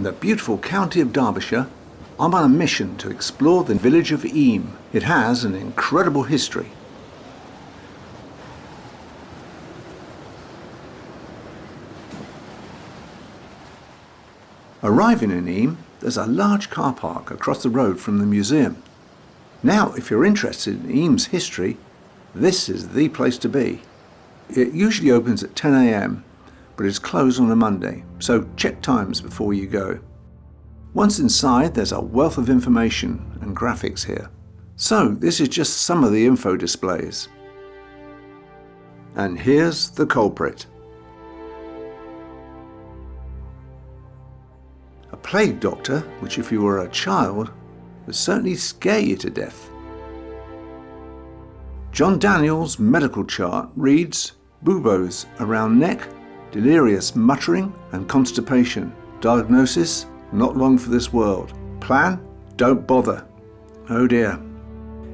In the beautiful county of Derbyshire, I'm on a mission to explore the village of Eyam. It has an incredible history. Arriving in Eyam, there's a large car park across the road from the museum. Now, if you're interested in Eyam's history, this is the place to be. It usually opens at 10 a.m, but is closed on a Monday, so check times before you go. Once inside, there's a wealth of information and graphics here. So this is just some of the info displays. And here's the culprit. A plague doctor, which if you were a child, would certainly scare you to death. John Daniel's medical chart reads, buboes around neck, delirious muttering and constipation. Diagnosis, not long for this world. Plan, don't bother. Oh dear.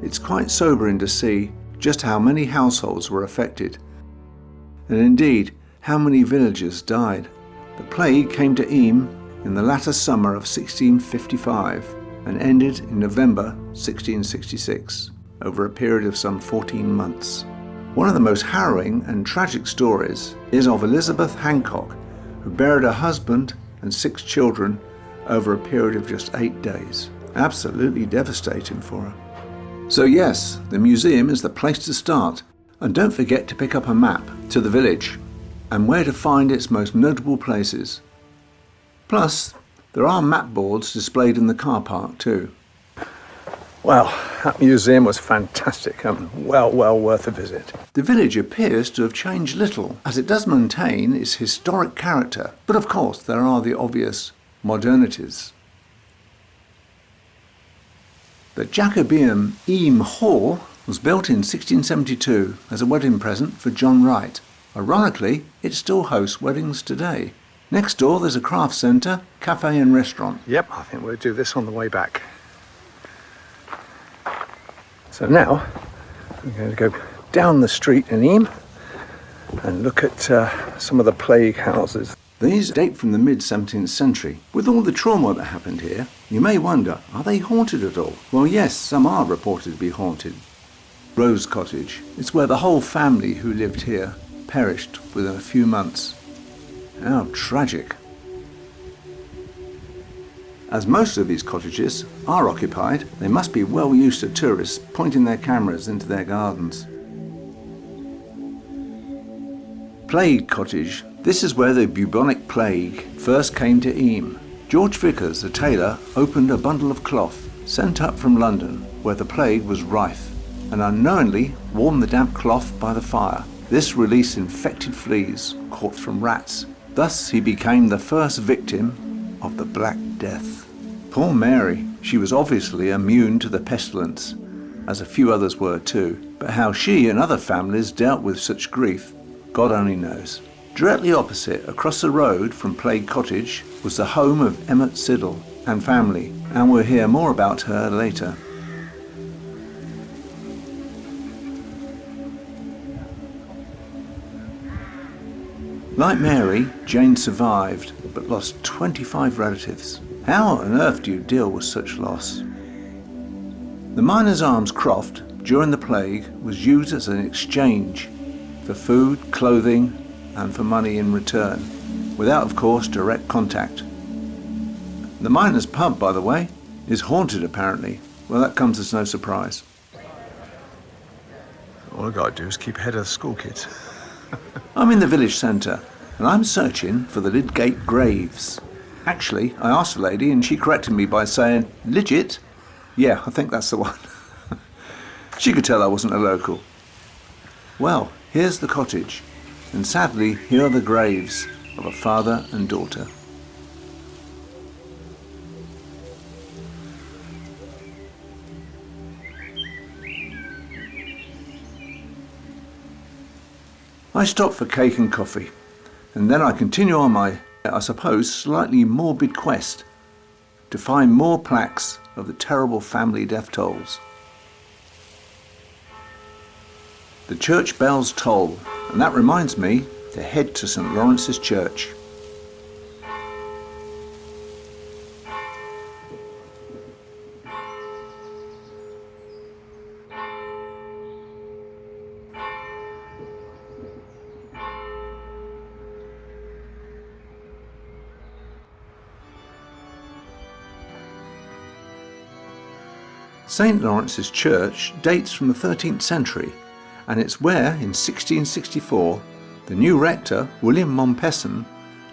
It's quite sobering to see just how many households were affected. And indeed, how many villagers died. The plague came to Eyam in the latter summer of 1655 and ended in November 1666, over a period of some 14 months. One of the most harrowing and tragic stories is of Elizabeth Hancock, who buried her husband and 6 children over a period of just 8 days. Absolutely devastating for her. So yes, the museum is the place to start. And don't forget to pick up a map to the village and where to find its most notable places. Plus, there are map boards displayed in the car park too. Well, that museum was fantastic and well worth a visit. The village appears to have changed little, as it does maintain its historic character, but of course there are the obvious modernities. The Jacobean Eyam Hall was built in 1672 as a wedding present for John Wright. Ironically, it still hosts weddings today. Next door there's a craft centre, cafe and restaurant. Yep, I think we'll do this on the way back. So now, I'm going to go down the street in Eyam and look at some of the plague houses. These date from the mid-17th century. With all the trauma that happened here, you may wonder, are they haunted at all? Well yes, some are reported to be haunted. Rose Cottage. It's where the whole family who lived here perished within a few months. How tragic. As most of these cottages are occupied, they must be well used to tourists pointing their cameras into their gardens. Plague Cottage. This is where the bubonic plague first came to Eyam. George Viccars, the tailor, opened a bundle of cloth sent up from London where the plague was rife and unknowingly warmed the damp cloth by the fire. This released infected fleas caught from rats. Thus he became the first victim of the Black Death. Poor Mary, she was obviously immune to the pestilence, as a few others were too, but how she and other families dealt with such grief, God only knows. Directly opposite, across the road from Plague Cottage, was the home of Emmett Siddle and family, and we'll hear more about her later. Like Mary, Jane survived, but lost 25 relatives. How on earth do you deal with such loss? The Miners' Arms Croft, during the plague, was used as an exchange for food, clothing, and for money in return, without, of course, direct contact. The Miners' Pub, by the way, is haunted apparently. Well, that comes as no surprise. All I gotta do is keep ahead of the school kids. I'm in the village centre, and I'm searching for the Lydgate graves. Actually, I asked a lady and she corrected me by saying, Lidgett? Yeah, I think that's the one. She could tell I wasn't a local. Well, here's the cottage, and sadly, here are the graves of a father and daughter. I stop for cake and coffee, and then I continue on my, I suppose, slightly morbid quest to find more plaques of the terrible family death tolls. The church bells toll, and that reminds me to head to St. Lawrence's Church. St. Lawrence's Church dates from the 13th century, and it's where, in 1664, the new rector, William Mompesson,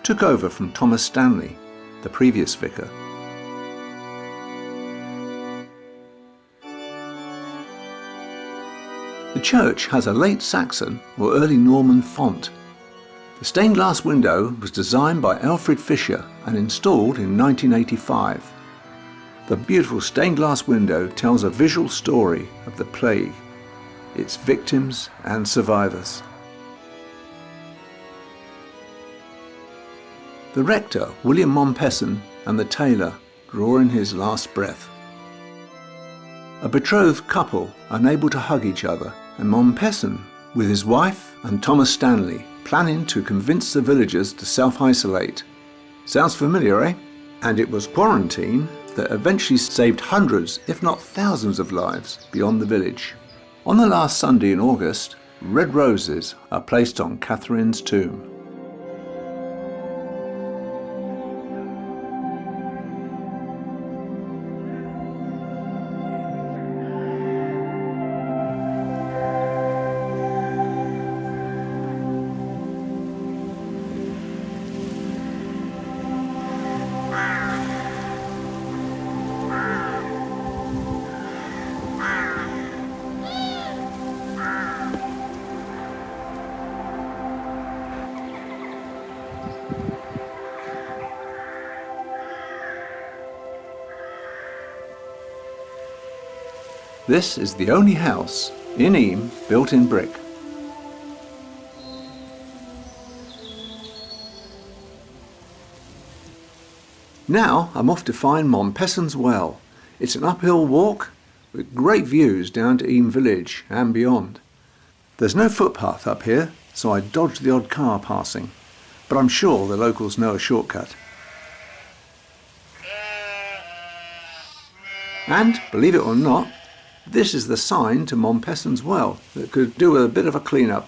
took over from Thomas Stanley, the previous vicar. The church has a late Saxon or early Norman font. The stained glass window was designed by Alfred Fisher and installed in 1985. The beautiful stained glass window tells a visual story of the plague, its victims and survivors. The rector, William Mompesson, and the tailor draw in his last breath. A betrothed couple unable to hug each other, and Mompesson, with his wife and Thomas Stanley, planning to convince the villagers to self-isolate. Sounds familiar, eh? And it was quarantine that eventually saved hundreds, if not thousands of lives beyond the village. On the last Sunday in August, red roses are placed on Catherine's tomb. This is the only house in Eyam built in brick. Now I'm off to find Mompesson's well. It's an uphill walk with great views down to Eyam village and beyond. There's no footpath up here, so I dodge the odd car passing, but I'm sure the locals know a shortcut. And, believe it or not, this is the sign to Mompesson's well that could do with a bit of a clean-up.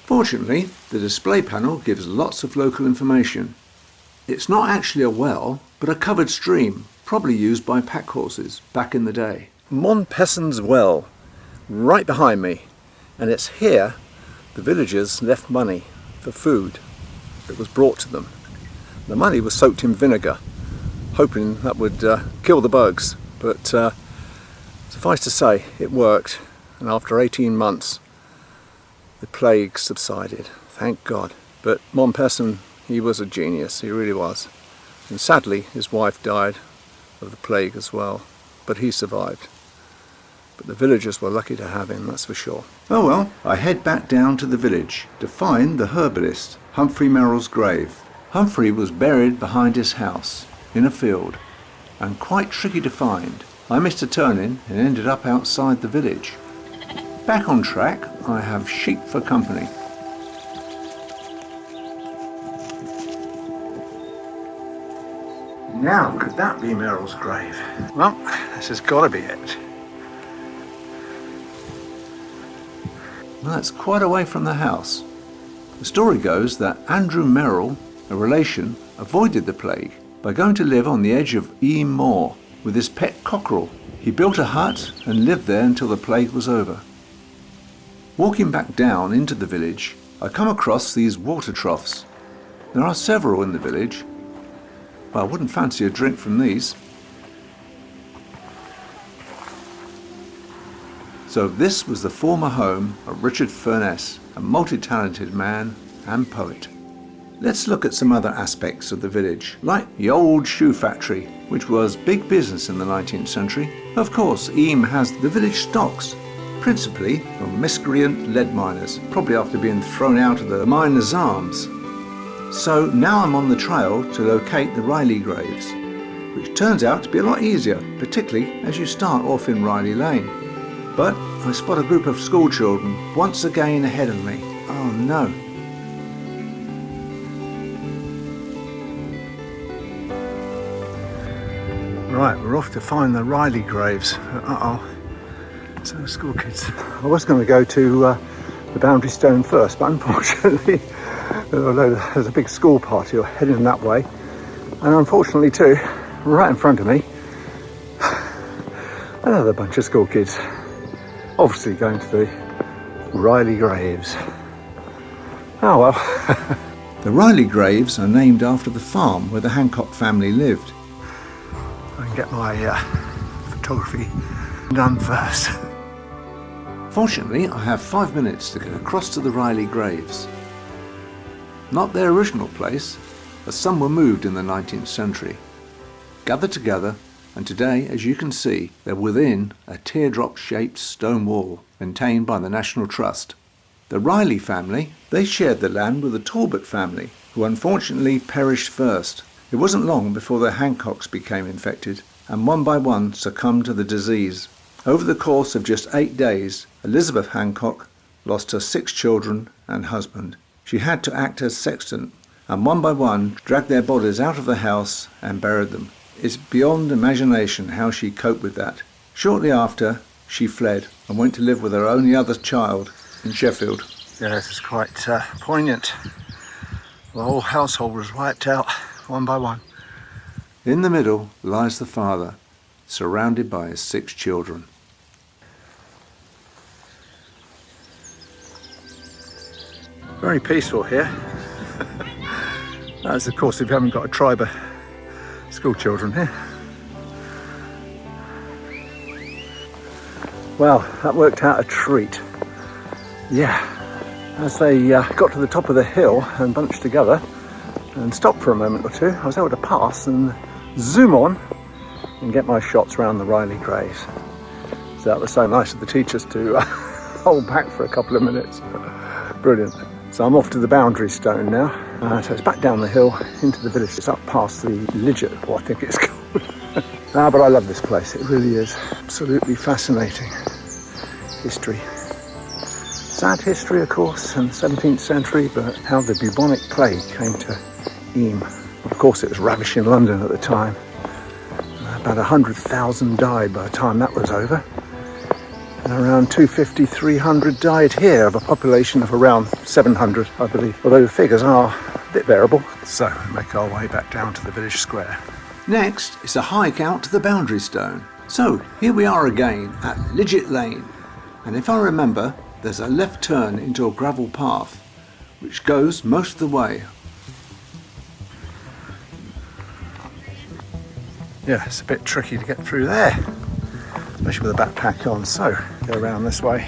Fortunately, the display panel gives lots of local information. It's not actually a well, but a covered stream, probably used by pack horses back in the day. Mompesson's well, right behind me, and it's here the villagers left money for food that was brought to them. The money was soaked in vinegar, hoping that would kill the bugs, but suffice to say, it worked, and after 18 months, the plague subsided, thank God. But Mompesson, he was a genius, he really was. And sadly, his wife died of the plague as well, but he survived. But the villagers were lucky to have him, that's for sure. Oh well, I head back down to the village to find the herbalist, Humphrey Merrill's grave. Humphrey was buried behind his house, in a field, and quite tricky to find. I missed a turning and ended up outside the village. Back on track, I have sheep for company. Now, could that be Merrill's grave? Well, this has got to be it. Well, that's quite away from the house. The story goes that Andrew Merrill, a relation, avoided the plague by going to live on the edge of Eyam Moor with his pet cockerel. He built a hut and lived there until the plague was over. Walking back down into the village, I come across these water troughs. There are several in the village. Well, I wouldn't fancy a drink from these. So this was the former home of Richard Furness, a multi-talented man and poet. Let's look at some other aspects of the village, like the old shoe factory, which was big business in the 19th century. Of course, Eyam has the village stocks, principally from miscreant lead miners, probably after being thrown out of the Miners' Arms. So now I'm on the trail to locate the Riley graves, which turns out to be a lot easier, particularly as you start off in Riley Lane. But I spot a group of schoolchildren once again ahead of me. Oh no. Right, we're off to find the Riley graves. Uh-oh. So school kids. I was going to go to the Boundary Stone first, but unfortunately, although there's a big school party heading that way, and unfortunately too, right in front of me, Another bunch of school kids, obviously going to the Riley Graves. Oh well. The Riley Graves are named after the farm where the Hancock family lived. I can get my photography done first. Fortunately, I have 5 minutes to get across to the Riley Graves. Not their original place, as some were moved in the 19th century. Gathered together, and today, as you can see, they're within a teardrop-shaped stone wall maintained by the National Trust. The Riley family, they shared the land with the Talbot family, who unfortunately perished first. It wasn't long before the Hancocks became infected, and one by one succumbed to the disease. Over the course of just 8 days, Elizabeth Hancock lost her 6 children and husband. She had to act as sexton, and one by one dragged their bodies out of the house and buried them. It's beyond imagination how she coped with that. Shortly after, she fled and went to live with her only other child in Sheffield. Yeah, this is quite poignant. The whole household was wiped out, one by one. In the middle lies the father, surrounded by his 6 children. Very peaceful here. That's of course if you haven't got a tribe of school children here. Well, that worked out a treat. Yeah, as they got to the top of the hill and bunched together and stopped for a moment or two, I was able to pass and zoom on and get my shots around the Riley Graves. So that was so nice of the teachers to hold back for a couple of minutes. Brilliant. So I'm off to the boundary stone now. So it's back down the hill into the village. It's up past the Lidget, or I think it's called. But I love this place. It really is absolutely fascinating history. Sad history, of course, in the 17th century, but how the bubonic plague came to Eyam. Of course, it was ravishing London at the time. About 100,000 died by the time that was over. And around 250, 300 died here, of a population of around 700, I believe. Although the figures are a bit variable. So, we make our way back down to the village square. Next is a hike out to the boundary stone. So, here we are again at Lidget Lane. And if I remember, there's a left turn into a gravel path, which goes most of the way. Yeah, it's a bit tricky to get through there, especially with a backpack on, so go around this way.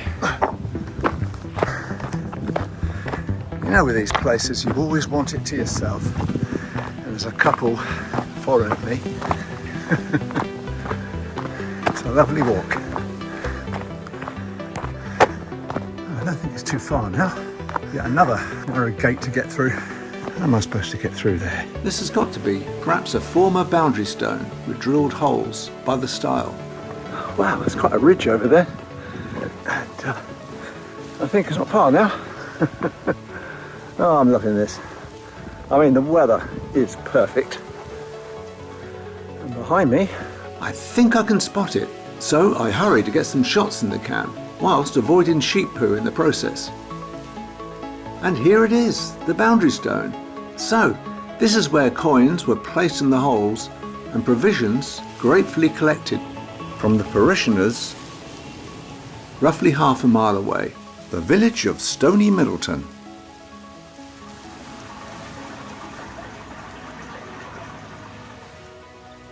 You know, with these places, you always want it to yourself. And there's a couple following me. It's a lovely walk. I don't think it's too far now. Yet another narrow gate to get through. How am I supposed to get through there? This has got to be perhaps a former boundary stone with drilled holes by the style. Wow, there's quite a ridge over there. And I think it's not far now. Oh, I'm loving this. I mean, the weather is perfect. And behind me, I think I can spot it. So I hurry to get some shots in the can, whilst avoiding sheep poo in the process. And here it is, the boundary stone. So, this is where coins were placed in the holes and provisions gratefully collected from the parishioners roughly half a mile away, the village of Stony Middleton.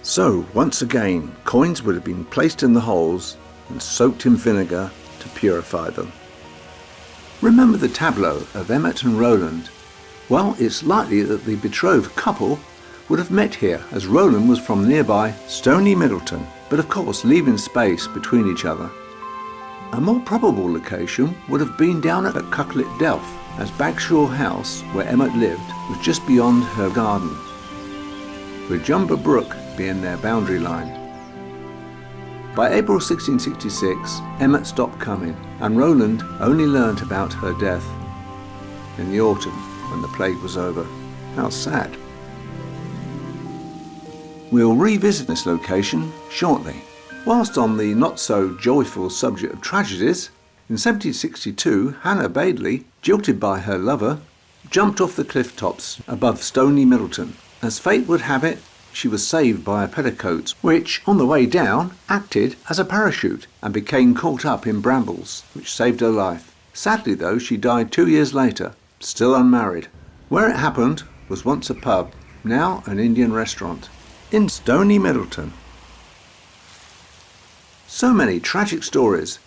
So, once again, coins would have been placed in the holes and soaked in vinegar to purify them. Remember the tableau of Emmet and Roland? Well, it's likely that the betrothed couple would have met here, as Roland was from nearby Stony Middleton, but of course leaving space between each other. A more probable location would have been down at Cucklet Delph, as Bagshaw House, where Emmet lived, was just beyond her garden, with Jumber Brook being their boundary line. By April 1666, Emmet stopped coming, and Roland only learnt about her death in the autumn when the plague was over. How sad. We'll revisit this location shortly. Whilst on the not-so-joyful subject of tragedies, in 1762 Hannah Baddeley, jilted by her lover, jumped off the cliff tops above Stony Middleton. As fate would have it, she was saved by her petticoats, which, on the way down, acted as a parachute and became caught up in brambles, which saved her life. Sadly, though, she died 2 years later, still unmarried. Where it happened was once a pub, now an Indian restaurant, in Stony Middleton. So many tragic stories,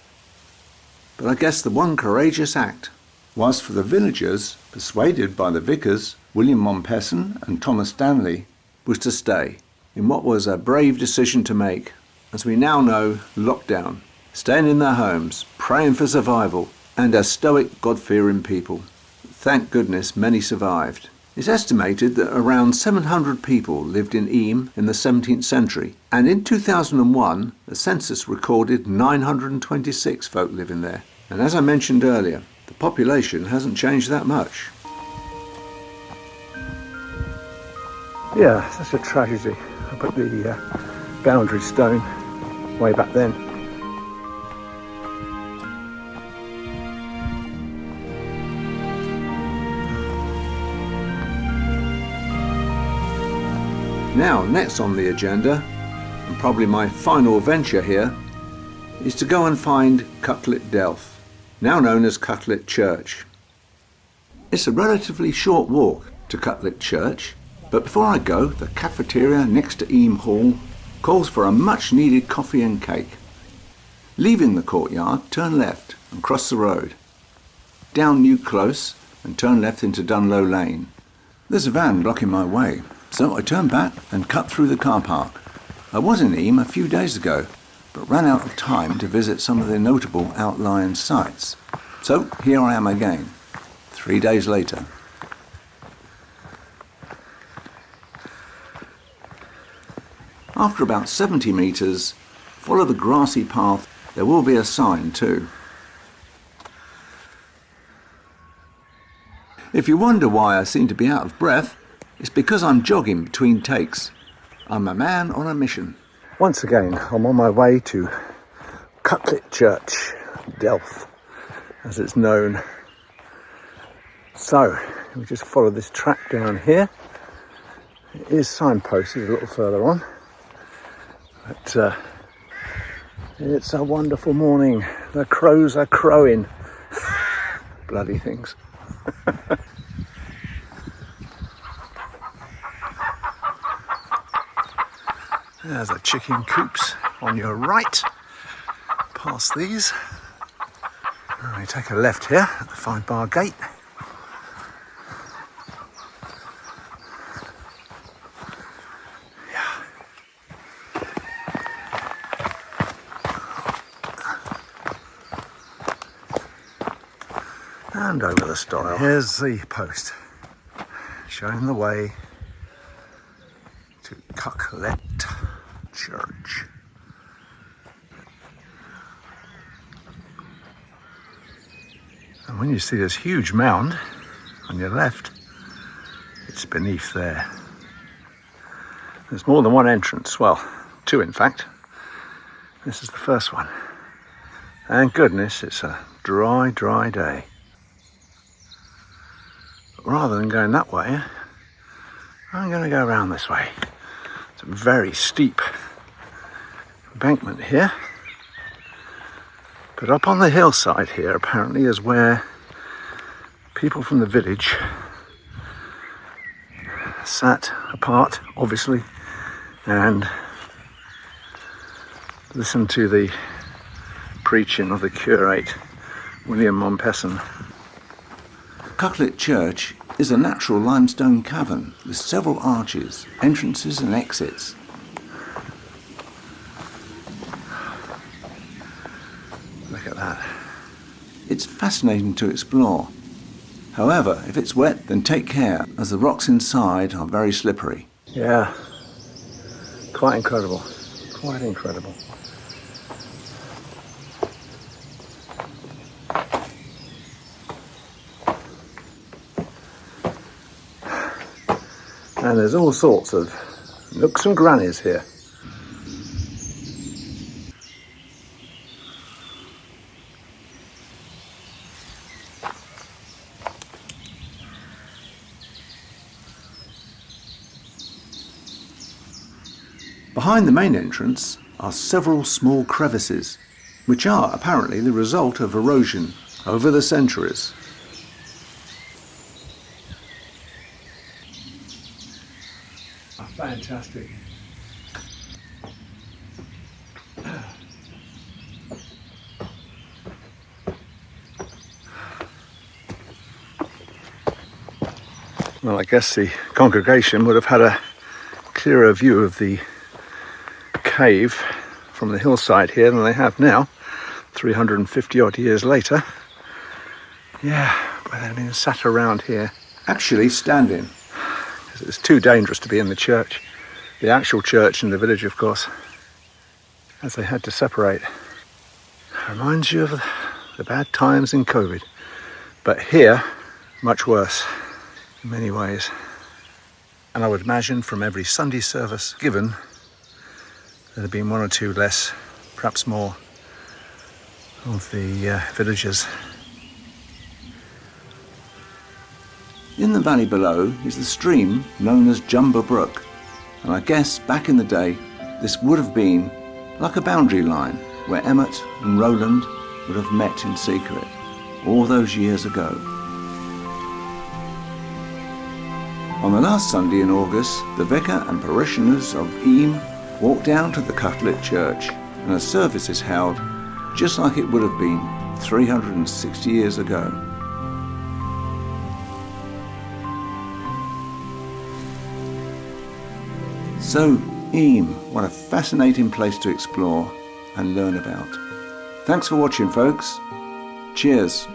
but I guess the one courageous act was for the villagers, persuaded by the Viccars, William Mompesson and Thomas Stanley, was to stay, in what was a brave decision to make. As we now know, lockdown, staying in their homes, praying for survival, and a stoic, God-fearing people. Thank goodness many survived. It's estimated that around 700 people lived in Eyam in the 17th century, and in 2001 the census recorded 926 folk living there. And as I mentioned earlier, the population hasn't changed that much. Yeah, such a tragedy. I put the boundary stone way back then. Now, next on the agenda, and probably my final venture here, is to go and find Cutlet Delph, now known as Cutlet Church. It's a relatively short walk to Cutlet Church, but before I go, the cafeteria next to Eyam Hall calls for a much needed coffee and cake. Leaving the courtyard, turn left and cross the road. Down New Close and turn left into Dunlow Lane. There's a van blocking my way, so I turned back and cut through the car park. I was in Eyam a few days ago, but ran out of time to visit some of the notable outlying sites. So here I am again, 3 days later. After about 70 metres, follow the grassy path. There will be a sign too. If you wonder why I seem to be out of breath, it's because I'm jogging between takes. I'm a man on a mission. Once again, I'm on my way to Cutlet Church, Delph, as it's known. So, we just follow this track down here. It is signposted a little further on. But it's a wonderful morning. The crows are crowing. Bloody things. There's the chicken coops on your right. Past these. And we take a left here at the 5-bar gate. And over the stile. Here's the post showing the way to Cutlet Church. And when you see this huge mound on your left, it's beneath there. There's more than one entrance, well, two in fact. This is the first one. Thank goodness it's a dry day. But rather than going that way, I'm going to go around this way. It's a very steep embankment here. But up on the hillside here apparently is where people from the village sat apart, obviously, and listened to the preaching of the curate, William Mompesson. Cutlet Church is a natural limestone cavern with several arches, entrances and exits. Look at that. It's fascinating to explore. However, if it's wet, then take care, as the rocks inside are very slippery. Yeah, quite incredible. Quite incredible. And there's all sorts of nooks and crannies here. Behind the main entrance are several small crevices, which are apparently the result of erosion over the centuries. Fantastic. Well, I guess the congregation would have had a clearer view of the cave from the hillside here than they have now, 350 odd years later. Yeah, but they've been sat around here. Actually standing. It's too dangerous to be in the church, the actual church in the village, of course, as they had to separate. Reminds you of the bad times in COVID, but here, much worse in many ways. And I would imagine from every Sunday service given, there have been one or two less, perhaps more, of the villagers. In the valley below is the stream known as Jumber Brook, and I guess back in the day this would have been like a boundary line where Emmett and Roland would have met in secret all those years ago. On the last Sunday in August, the vicar and parishioners of Eyam walked down to the Catholic church and a service is held just like it would have been 360 years ago. So, Eyam, what a fascinating place to explore and learn about. Thanks for watching, folks. Cheers.